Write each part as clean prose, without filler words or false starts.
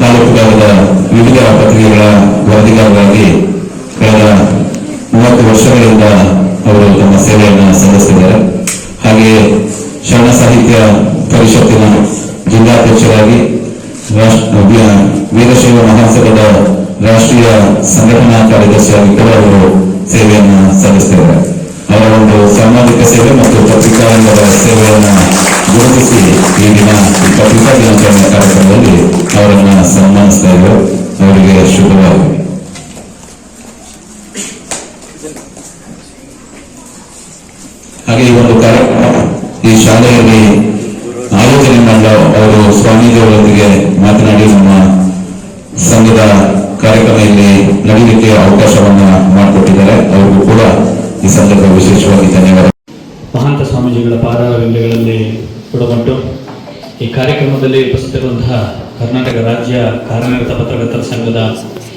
ತಾಲೂಕುಗಾರದ ವಿವಿಧ ಪತ್ರಿಕೆಗಳ ವರದಿಗಾರರಾಗಿ ಕಳೆದ 30 ವರ್ಷಗಳಿಂದ ಅವರು ತಮ್ಮ ಸೇವೆಯನ್ನು ಸಲ್ಲಿಸಿದ್ದಾರೆ. ಹಾಗೆಯೇ ಶರಣ ಸಾಹಿತ್ಯ ಪರಿಷತ್ತಿನ ಜಿಲ್ಲಾಧ್ಯಕ್ಷರಾಗಿ ವೀರಶೈವ ಮಹಾಸಭಾದ ರಾಷ್ಟ್ರೀಯ ಸಂಘಟನಾ ಕಾರ್ಯದರ್ಶಿಯಾಗಿ ಕೂಡ ಅವರು ಸೇವೆಯನ್ನು ಸಲ್ಲಿಸುತ್ತಿದ್ದಾರೆ. ಅವರ ಒಂದು ಸಾಮಾಜಿಕ ಸೇವೆ ಮತ್ತು ಪತ್ರಿಕಾರಂಗದ ಸೇವೆಯನ್ನು ಗುರುತಿಸಿ ಈಗಿನ ಪತ್ರಿಕಾ ದಿನಾಚರಣೆ ಕಾರ್ಯಕ್ರಮದಲ್ಲಿ ಅವರನ್ನು ಸನ್ಮಾನಿಸ್ತಾ ಇದ್ದಾರೆ. ಅವರಿಗೆ ಶುಭವಾಗಲಿ. ಹಾಗೆ ಈ ಒಂದು ಕಾರ್ಯಕ್ರಮ ಈ ಶಾಲೆಯಲ್ಲಿ ಆಯೋಜನೆ ಮಾಡಲು ಅವರು ಸ್ವಾಮೀಜಿಯವರೊಂದಿಗೆ ಮಾತನಾಡಿ ನಮ್ಮ ಸಂಘದ ಕಾರ್ಯಕ್ರಮ ಇಲ್ಲಿ ನಡೀಲಿಕ್ಕೆ ಅವಕಾಶವನ್ನ ಮಾಡಿಕೊಟ್ಟಿದ್ದಾರೆ. ಅವರಿಗೂ ಕೂಡ ಈ ಸಂದರ್ಭ ವಿಶೇಷವಾಗಿ ಧನ್ಯವಾದ. ಮಹಾಂತ ಸ್ವಾಮೀಜಿಗಳ ಪಾದಾರವಿಂದಗಳಲ್ಲಿ ಕೊಡಬಂಟು ಈ ಕಾರ್ಯಕ್ರಮದಲ್ಲಿ ಉಪಸ್ಥಿತಿರುವಂತಹ ಕರ್ನಾಟಕ ರಾಜ್ಯ ಕಾರ್ಯನಿರತ ಪತ್ರಕರ್ತರ ಸಂಘದ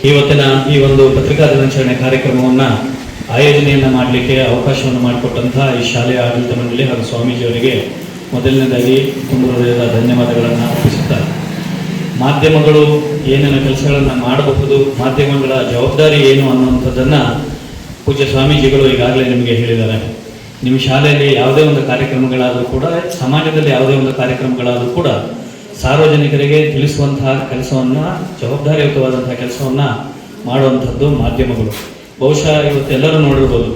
ಇವತ್ತಿನ ಈ ಒಂದು ಪತ್ರಿಕಾ ದಿನಾಚರಣೆ ಕಾರ್ಯಕ್ರಮವನ್ನು ಆಯೋಜನೆಯನ್ನು ಮಾಡಲಿಕ್ಕೆ ಅವಕಾಶವನ್ನು ಮಾಡಿಕೊಟ್ಟಂತಹ ಈ ಶಾಲೆಯ ಆಡಳಿತ ಮಂಡಳಿ ಹಾಗೂ ಸ್ವಾಮೀಜಿಯವರಿಗೆ ಮೊದಲನೇದಾಗಿ ತುಂಬ ಹೃದಯದ ಧನ್ಯವಾದಗಳನ್ನು ಅರ್ಪಿಸುತ್ತಾರೆ. ಮಾಧ್ಯಮಗಳು ಏನೇನು ಕೆಲಸಗಳನ್ನು ಮಾಡಬಹುದು, ಮಾಧ್ಯಮಗಳ ಜವಾಬ್ದಾರಿ ಏನು ಅನ್ನುವಂಥದ್ದನ್ನು ಪೂಜ್ಯ ಸ್ವಾಮೀಜಿಗಳು ಈಗಾಗಲೇ ನಿಮಗೆ ಹೇಳಿದ್ದಾರೆ. ನಿಮ್ಮ ಶಾಲೆಯಲ್ಲಿ ಯಾವುದೇ ಒಂದು ಕಾರ್ಯಕ್ರಮಗಳಾದರೂ ಕೂಡ, ಸಮಾಜದಲ್ಲಿ ಯಾವುದೇ ಒಂದು ಕಾರ್ಯಕ್ರಮಗಳಾದರೂ ಕೂಡ ಸಾರ್ವಜನಿಕರಿಗೆ ತಿಳಿಸುವಂತಹ ಕೆಲಸವನ್ನು, ಜವಾಬ್ದಾರಿಯುತವಾದಂತಹ ಕೆಲಸವನ್ನು ಮಾಡುವಂಥದ್ದು ಮಾಧ್ಯಮಗಳು. ಬಹುಶಃ ಇವತ್ತೆಲ್ಲರೂ ನೋಡಿರ್ಬೋದು,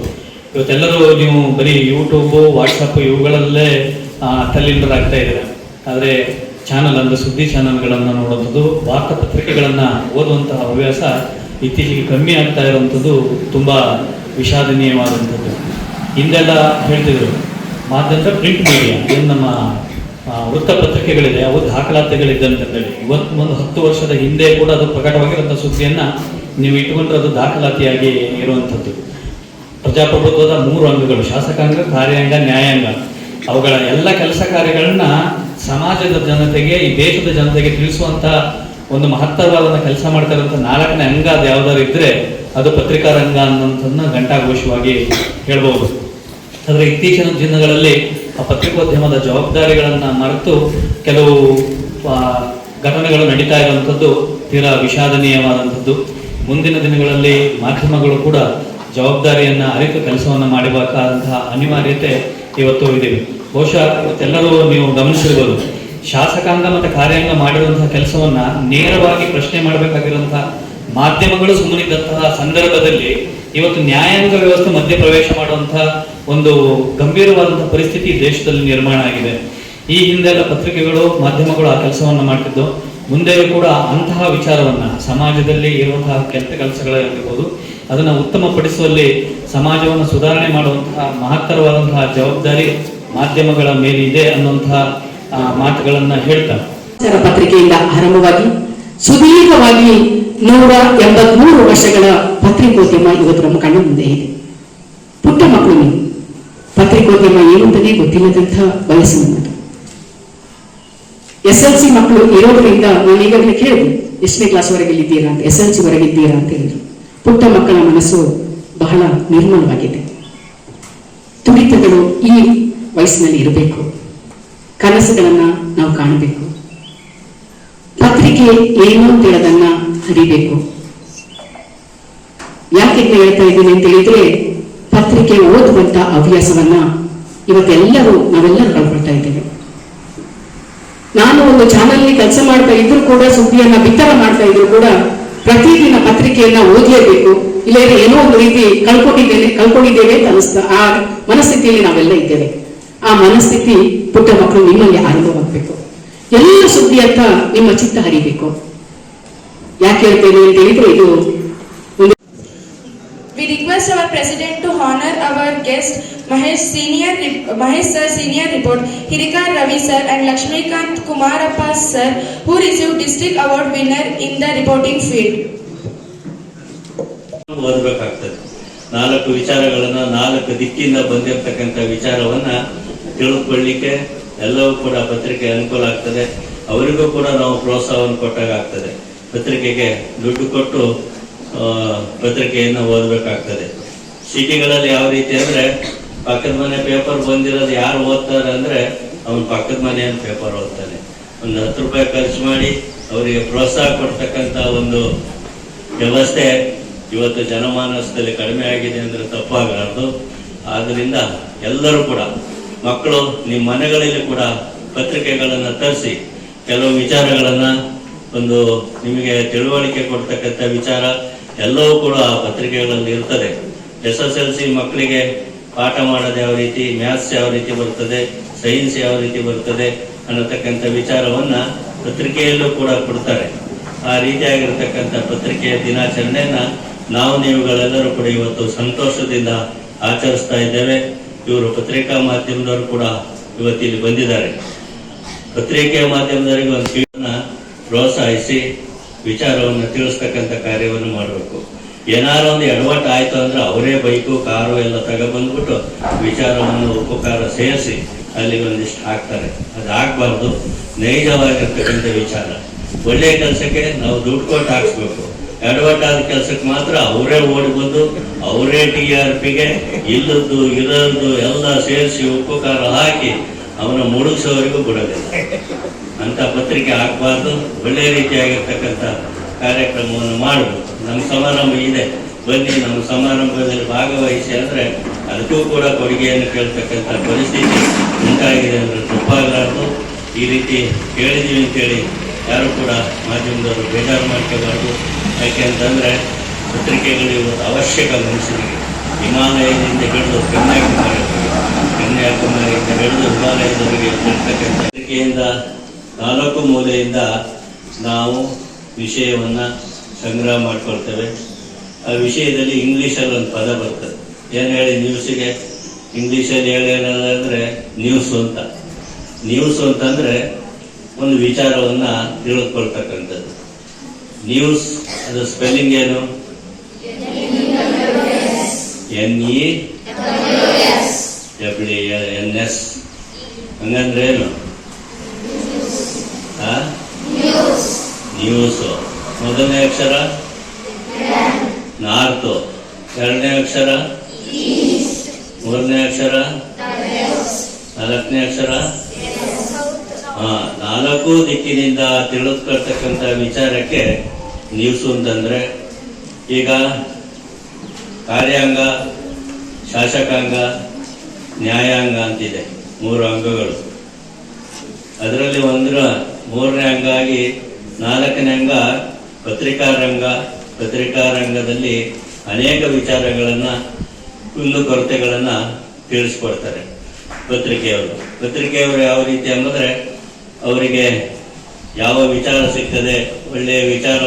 ಇವತ್ತೆಲ್ಲರೂ ನೀವು ಬರೀ ಯೂಟ್ಯೂಬು, ವಾಟ್ಸಪ್ ಇವುಗಳಲ್ಲೇ ತಲ್ಲೀನರಾಗ್ತಾ ಇದ್ದಾರೆ. ಆದರೆ ಚಾನಲ್ ಅಂದರೆ ಸುದ್ದಿ ಚಾನಲ್ಗಳನ್ನು ನೋಡುವಂಥದ್ದು, ವಾರ್ತಾಪತ್ರಿಕೆಗಳನ್ನು ಓದುವಂತಹ ಹವ್ಯಾಸ ಇತ್ತೀಚೆಗೆ ಕಮ್ಮಿ ಆಗ್ತಾ ಇರುವಂಥದ್ದು ತುಂಬ ವಿಷಾದನೀಯವಾದಂಥದ್ದು. ಹಿಂದೆಲ್ಲ ಹೇಳ್ತಿದ್ರು ಮಾಧ್ಯಮ ಪ್ರಿಂಟ್ ಮೀಡಿಯಾ, ಏನು ನಮ್ಮ ವೃತ್ತಪತ್ರಿಕೆಗಳಿದೆ ಅವು ದಾಖಲಾತಿಗಳಿದ್ದಂಥೇಳಿ. ಇವತ್ತು ಒಂದು 10 ವರ್ಷದ ಹಿಂದೆ ಕೂಡ ಅದು ಪ್ರಕಟವಾಗಿರುವಂಥ ಸುದ್ದಿಯನ್ನು ನೀವು ಇಟ್ಟುಕೊಂಡ್ರೆ ಅದು ದಾಖಲಾತಿಯಾಗಿ ಇರುವಂಥದ್ದು. ಪ್ರಜಾಪ್ರಭುತ್ವದ 3 ಅಂಗಗಳು, ಶಾಸಕಾಂಗ, ಕಾರ್ಯಾಂಗ, ನ್ಯಾಯಾಂಗ, ಅವುಗಳ ಎಲ್ಲ ಕೆಲಸ ಕಾರ್ಯಗಳನ್ನ ಸಮಾಜದ ಜನತೆಗೆ, ಈ ದೇಶದ ಜನತೆಗೆ ತಿಳಿಸುವಂಥ ಒಂದು ಮಹತ್ತರವಾದ ಕೆಲಸ ಮಾಡ್ತಾ ಇರುವಂಥ 4ನೇ ಅಂಗ ಅದು ಯಾವುದಾದ್ರು ಇದ್ದರೆ ಅದು ಪತ್ರಿಕಾ ರಂಗ ಅನ್ನೋಂಥದ್ದನ್ನ ಘಂಟಾಘೋಷವಾಗಿ ಹೇಳ್ಬೋದು. ಆದರೆ ಇತ್ತೀಚಿನ ದಿನಗಳಲ್ಲಿ ಆ ಪತ್ರಿಕೋದ್ಯಮದ ಜವಾಬ್ದಾರಿಗಳನ್ನು ಮರೆತು ಕೆಲವು ಘಟನೆಗಳು ನಡೀತಾ ಇರುವಂಥದ್ದು ತೀರಾ ವಿಷಾದನೀಯವಾದಂಥದ್ದು. ಮುಂದಿನ ದಿನಗಳಲ್ಲಿ ಮಾಧ್ಯಮಗಳು ಕೂಡ ಜವಾಬ್ದಾರಿಯನ್ನು ಅರಿತು ಕೆಲಸವನ್ನು ಮಾಡಬೇಕಾದಂತಹ ಅನಿವಾರ್ಯತೆ ಇವತ್ತು ಇದೆ. ಬಹುಶಃ ಇವತ್ತೆಲ್ಲರೂ ನೀವು ಗಮನಿಸಿರ್ಬೋದು, ಶಾಸಕಾಂಗ ಮತ್ತು ಕಾರ್ಯಾಂಗ ಮಾಡಿರುವಂತಹ ಕೆಲಸವನ್ನು ನೇರವಾಗಿ ಪ್ರಶ್ನೆ ಮಾಡಬೇಕಾಗಿರುವಂತಹ ಮಾಧ್ಯಮಗಳು ಸುಮ್ಮನಿದ್ದಂತಹ ಸಂದರ್ಭದಲ್ಲಿ ಇವತ್ತು ನ್ಯಾಯಾಂಗ ವ್ಯವಸ್ಥೆ ಮಧ್ಯಪ್ರವೇಶ ಮಾಡುವಂತಹ ಒಂದು ಗಂಭೀರವಾದಂತಹ ಪರಿಸ್ಥಿತಿ ದೇಶದಲ್ಲಿ ನಿರ್ಮಾಣ ಆಗಿದೆ. ಈ ಹಿಂದೆಲ್ಲ ಪತ್ರಿಕೆಗಳು, ಮಾಧ್ಯಮಗಳು ಆ ಕೆಲಸವನ್ನು ಮಾಡ್ತಿದ್ದು, ಮುಂದೆಯೂ ಕೂಡ ಅಂತಹ ವಿಚಾರವನ್ನು, ಸಮಾಜದಲ್ಲಿ ಇರುವಂತಹ ಕೆಟ್ಟ ಕೆಲಸಗಳಿರ್ಬೋದು ಅದನ್ನು ಉತ್ತಮಪಡಿಸುವಲ್ಲಿ, ಸಮಾಜವನ್ನು ಸುಧಾರಣೆ ಮಾಡುವಂತಹ ಮಹತ್ತರವಾದಂತಹ ಜವಾಬ್ದಾರಿ ಮಾಧ್ಯಮಗಳ ಮೇಲಿದೆ ಅನ್ನುವಂತಹ ಮಾತುಗಳನ್ನು ಹೇಳ್ತಾರೆ. ಪತ್ರಿಕೆಯಿಂದ ಆರಂಭವಾಗಿ ಸುದೀರ್ಘವಾಗಿ 183 ವರ್ಷಗಳ ಪತ್ರಿಕೋದ್ಯಮ ಇವತ್ತು ನಮ್ಮ ಕಣ್ಣ ಮುಂದೆ ಇದೆ. ಪುಟ್ಟ ಮಕ್ಕಳು ನೀವು ಪತ್ರಿಕೋದ್ಯಮ ಏನು ಅಂತಾನೆ ಗೊತ್ತಿಲ್ಲದಂಥ ವಯಸ್ಸು ನಮ್ಮದು. SLC ಮಕ್ಕಳು ಇರೋದ್ರಿಂದ ನಾನು ಈಗಾಗಲೇ ಕೇಳಿದೆ, ಎಷ್ಟನೇ ಕ್ಲಾಸ್ ವರೆಗೆ ಇದ್ದೀರಾ ಅಂತ, SLC ವರೆಗೆ ಇದ್ದೀರಾ ಅಂತ ಹೇಳಿದ್ರು. ಪುಟ್ಟ ಮಕ್ಕಳ ಮನಸ್ಸು ಬಹಳ ನಿರ್ಮಲವಾಗಿದೆ. ತುಡಿತಗಳು ಈ ವಯಸ್ಸಿನಲ್ಲಿ ಇರಬೇಕು. ಕನಸುಗಳನ್ನ ನಾವು ಕಾಣಬೇಕು. ಪತ್ರಿಕೆ ಏನು ಅಂತ ಹೇಳೋದನ್ನ ಅರಿಬೇಕು. ಯಾಕೆ ಹೇಳ್ತಾ ಇದ್ದೀನಿ ಅಂತ ಹೇಳಿದ್ರೆ, ಪತ್ರಿಕೆ ಓದುವಂತ ಹವ್ಯಾಸವನ್ನ ನಾವೆಲ್ಲರೂ ಕಳ್ಕೊಳ್ತಾ ಇದ್ದೇವೆ. ನಾನು ಒಂದು ಚಾನಲ್ ಕೆಲಸ ಮಾಡ್ತಾ ಇದ್ರು ಕೂಡ, ಸುದ್ದಿಯನ್ನ ಬಿತ್ತರ ಮಾಡ್ತಾ ಇದ್ರು ಕೂಡ ಪ್ರತಿದಿನ ಪತ್ರಿಕೆಯನ್ನ ಓದಲೇಬೇಕು, ಇಲ್ಲದ್ರೆ ಏನೋ ಒಂದು ರೀತಿ ಕಳ್ಕೊಂಡಿದ್ದೇವೆ ಅಂತ ಅನಿಸ್ತಾ ಆ ಮನಸ್ಥಿತಿಯಲ್ಲಿ ನಾವೆಲ್ಲ ಇದ್ದೇವೆ. ಆ ಮನಸ್ಥಿತಿ ಪುಟ್ಟ ಮಕ್ಕಳು ನಿಮ್ಮಲ್ಲಿ ಆರಂಭವಾಗಬೇಕು. ಎಲ್ಲ ಸುದ್ದಿ ಅಂತ ನಿಮ್ಮ ಚಿತ್ತ ಹರಿಬೇಕು. ಯಾಕೆ ಹೇಳ್ತೇನೆ ಅಂತ ಹೇಳಿದ್ರೆ, ಇದು We request our president to honor our guest Mahesh sir senior report, Hirikar Ravi sir and Lakshmikant Kumarappa sir, who received district award winner in the reporting field. ಓದಬೇಕಾಗ್ತದೆ. 4 ವಿಚಾರಗಳನ್ನ 4 ದಿಕ್ಕಿಂದ ಬಂದಿರತಕ್ಕಂಥ ವಿಚಾರವನ್ನ ತಿಳಿದುಕೊಳ್ಳಲಿಕ್ಕೆ ಎಲ್ಲವೂ ಕೂಡ ಪತ್ರಿಕೆ ಅನುಕೂಲ ಆಗ್ತದೆ. ಅವರಿಗೂ ಕೂಡ ನಾವು ಪ್ರೋತ್ಸಾಹವನ್ನು ಕೊಟ್ಟಾಗ ಆಗ್ತದೆ. ಪತ್ರಿಕೆಗೆ ದುಡ್ಡು ಕೊಟ್ಟು ಪತ್ರಿಕೆಯನ್ನು ಓದಬೇಕಾಗ್ತದೆ. ಸಿಟಿಗಳಲ್ಲಿ ಯಾವ ರೀತಿ ಅಂದ್ರೆ, ಪಕ್ಕದ ಮನೆ ಪೇಪರ್ ಬಂದಿರೋದು ಯಾರು ಓದ್ತಾರೆ ಅಂದ್ರೆ ಅವನು ಪಕ್ಕದ ಮನೆಯನ್ನು ಪೇಪರ್ ಓದ್ತಾನೆ. ಒಂದು 10 ರೂಪಾಯಿ ಖರ್ಚು ಮಾಡಿ ಅವರಿಗೆ ಪ್ರೋತ್ಸಾಹ ಕೊಡ್ತಕ್ಕಂಥ ಒಂದು ವ್ಯವಸ್ಥೆ ಇವತ್ತು ಜನಮಾನಸದಲ್ಲಿ ಕಡಿಮೆ ಆಗಿದೆ ಅಂದರೆ ತಪ್ಪಾಗಲಾರದು. ಆದ್ದರಿಂದ ಎಲ್ಲರೂ ಕೂಡ ಮಕ್ಕಳು ನಿಮ್ಮ ಮನೆಗಳಲ್ಲಿ ಕೂಡ ಪತ್ರಿಕೆಗಳನ್ನು ತರಿಸಿ ಕೆಲವು ವಿಚಾರಗಳನ್ನು ಒಂದು ನಿಮಗೆ ತಿಳುವಳಿಕೆ ಕೊಡ್ತಕ್ಕಂಥ ವಿಚಾರ ಎಲ್ಲವೂ ಕೂಡ ಆ ಪತ್ರಿಕೆಗಳಲ್ಲಿ ಇರ್ತದೆ. SSLC ಮಕ್ಕಳಿಗೆ ಪಾಠ ಮಾಡೋದು ಯಾವ ರೀತಿ, ಮ್ಯಾಥ್ಸ್ ಯಾವ ರೀತಿ ಬರ್ತದೆ, ಸೈನ್ಸ್ ಯಾವ ರೀತಿ ಬರ್ತದೆ ಅನ್ನತಕ್ಕಂಥ ವಿಚಾರವನ್ನ ಪತ್ರಿಕೆಯಲ್ಲೂ ಕೂಡ ಕೊಡ್ತಾರೆ. ಆ ರೀತಿಯಾಗಿರ್ತಕ್ಕಂಥ ಪತ್ರಿಕೆಯ ದಿನಾಚರಣೆಯನ್ನ ನಾವು ನೀವುಗಳೆಲ್ಲರೂ ಕೂಡ ಇವತ್ತು ಸಂತೋಷದಿಂದ ಆಚರಿಸ್ತಾ ಇದ್ದೇವೆ. ಇವರು ಪತ್ರಿಕಾ ಮಾಧ್ಯಮದವರು ಕೂಡ ಇವತ್ತಿಲ್ಲಿ ಬಂದಿದ್ದಾರೆ. ಪತ್ರಿಕೆಯ ಮಾಧ್ಯಮದವರಿಗೆ ಒಂದು ಕಿವಿಯನ್ನ ಪ್ರೋತ್ಸಾಹಿಸಿ ವಿಚಾರವನ್ನು ತಿಳಿಸ್ತಕ್ಕಂಥ ಕಾರ್ಯವನ್ನು ಮಾಡಬೇಕು. ಏನಾರು ಒಂದು ಎಡವಟ್ಟು ಆಯ್ತು ಅಂದ್ರೆ ಅವರೇ ಬೈಕು ಕಾರು ಎಲ್ಲ ತಗೊಬಂದ್ಬಿಟ್ಟು ವಿಚಾರವನ್ನು ಉಪಕಾರ ಸೇರಿಸಿ ಅಲ್ಲಿಗೆ ಒಂದಿಷ್ಟು ಹಾಕ್ತಾರೆ. ಅದು ಆಗ್ಬಾರ್ದು. ನೈಜವಾಗಿರ್ತಕ್ಕಂಥ ವಿಚಾರ, ಒಳ್ಳೆಯ ಕೆಲಸಕ್ಕೆ ನಾವು ದುಡ್ಡು ಕೊಟ್ಟು ಹಾಕ್ಸ್ಬೇಕು. ಎಡವಟ್ಟಾದ ಕೆಲಸಕ್ಕೆ ಮಾತ್ರ ಅವರೇ ಓಡಿ ಬಂದು ಅವರೇ TRPಗೆ ಇಲ್ಲದ್ದು ಇರದ್ದು ಎಲ್ಲ ಸೇರಿಸಿ ಉಪಕಾರ ಹಾಕಿ ಅವನ ಮುಳುಗಿಸೋವರೆಗೂ ಬಿಡೋದಿಲ್ಲ. ಅಂತ ಪತ್ರಿಕೆ ಹಾಕಬಾರ್ದು. ಒಳ್ಳೆಯ ರೀತಿಯಾಗಿರ್ತಕ್ಕಂಥ ಕಾರ್ಯಕ್ರಮವನ್ನು ಮಾಡಬೇಕು. ನಮ್ಮ ಸಮಾರಂಭ ಇದೆ, ಬನ್ನಿ ನಮ್ಮ ಸಮಾರಂಭದಲ್ಲಿ ಭಾಗವಹಿಸಿ ಅಂದರೆ ಅದಕ್ಕೂ ಕೂಡ ಕೊಡುಗೆಯನ್ನು ಕೇಳ್ತಕ್ಕಂಥ ಪರಿಸ್ಥಿತಿ ಉಂಟಾಗಿದೆ ಅಂದರೆ ತಪ್ಪಾಗಲಾರ್ದು. ಈ ರೀತಿ ಕೇಳಿದ್ದೀವಿ ಅಂತೇಳಿ ಯಾರು ಕೂಡ ಮಾಧ್ಯಮದವರು ಬೇಜಾರು ಮಾಡ್ಕೋಬಾರ್ದು. ಯಾಕೆಂತಂದರೆ ಪತ್ರಿಕೆಗಳು ಇವತ್ತು ಅವಶ್ಯಕ ಮನುಷ್ಯನಿಗೆ. ಹಿಮಾಲಯದಿಂದ ಹಿಡಿದು ಕನ್ಯಾಕುಮಾರಿಯಿಂದ ಹಿಡಿದು ಹಿಮಾಲಯದವರೆಗೆ ಇರ್ತಕ್ಕಂಥ ಪತ್ರಿಕೆಯಿಂದ 4 ಮೂಲೆಯಿಂದ ನಾವು ವಿಷಯವನ್ನು ಸಂಗ್ರಹ ಮಾಡ್ಕೊಳ್ತೇವೆ. ಆ ವಿಷಯದಲ್ಲಿ ಇಂಗ್ಲೀಷಲ್ಲಿ ಒಂದು ಪದ ಬರ್ತದೆ. ಏನು ಹೇಳಿ ನ್ಯೂಸಿಗೆ ಇಂಗ್ಲೀಷಲ್ಲಿ ಹೇಳೋದಂದರೆ ನ್ಯೂಸ್ ಅಂತ. ನ್ಯೂಸ್ ಅಂತಂದರೆ ಒಂದು ವಿಚಾರವನ್ನು ತಿಳಿದುಕೊಳ್ತಕ್ಕಂಥದ್ದು. ನ್ಯೂಸ್ ಅದು ಸ್ಪೆಲ್ಲಿಂಗ್ ಏನು? NEWS. ಹಂಗಂದ್ರೆ ಏನು? ನ್ಯೂಸು. ಮೊದಲನೇ ಅಕ್ಷರ ನಾರ್ತು, ಎರಡನೇ ಅಕ್ಷರ, ಮೂರನೇ ಅಕ್ಷರ, ನಾಲ್ಕನೇ ಅಕ್ಷರ. 4 ದಿಕ್ಕಿನಿಂದ ತಿಳಿದುಕೊಳ್ತಕ್ಕಂಥ ವಿಚಾರಕ್ಕೆ ನ್ಯೂಸು ಅಂತಂದ್ರೆ, ಈಗ ಕಾರ್ಯಾಂಗ, ಶಾಸಕಾಂಗ, ನ್ಯಾಯಾಂಗ ಅಂತಿದೆ, 3 ಅಂಗಗಳು. ಅದರಲ್ಲಿ ಮೂರನೇ ಅಂಗ ಆಗಿ 4ನೇ ಅಂಗ ಪತ್ರಿಕಾರಂಗ. ಪತ್ರಿಕಾರಂಗದಲ್ಲಿ ಅನೇಕ ವಿಚಾರಗಳನ್ನು, ಕುಂದುಕೊರತೆಗಳನ್ನು ತಿಳಿಸ್ಕೊಡ್ತಾರೆ ಪತ್ರಿಕೆಯವರು. ಪತ್ರಿಕೆಯವರು ಯಾವ ರೀತಿ ಅಂದರೆ ಅವರಿಗೆ ಯಾವ ವಿಚಾರ ಸಿಗ್ತದೆ, ಒಳ್ಳೆಯ ವಿಚಾರ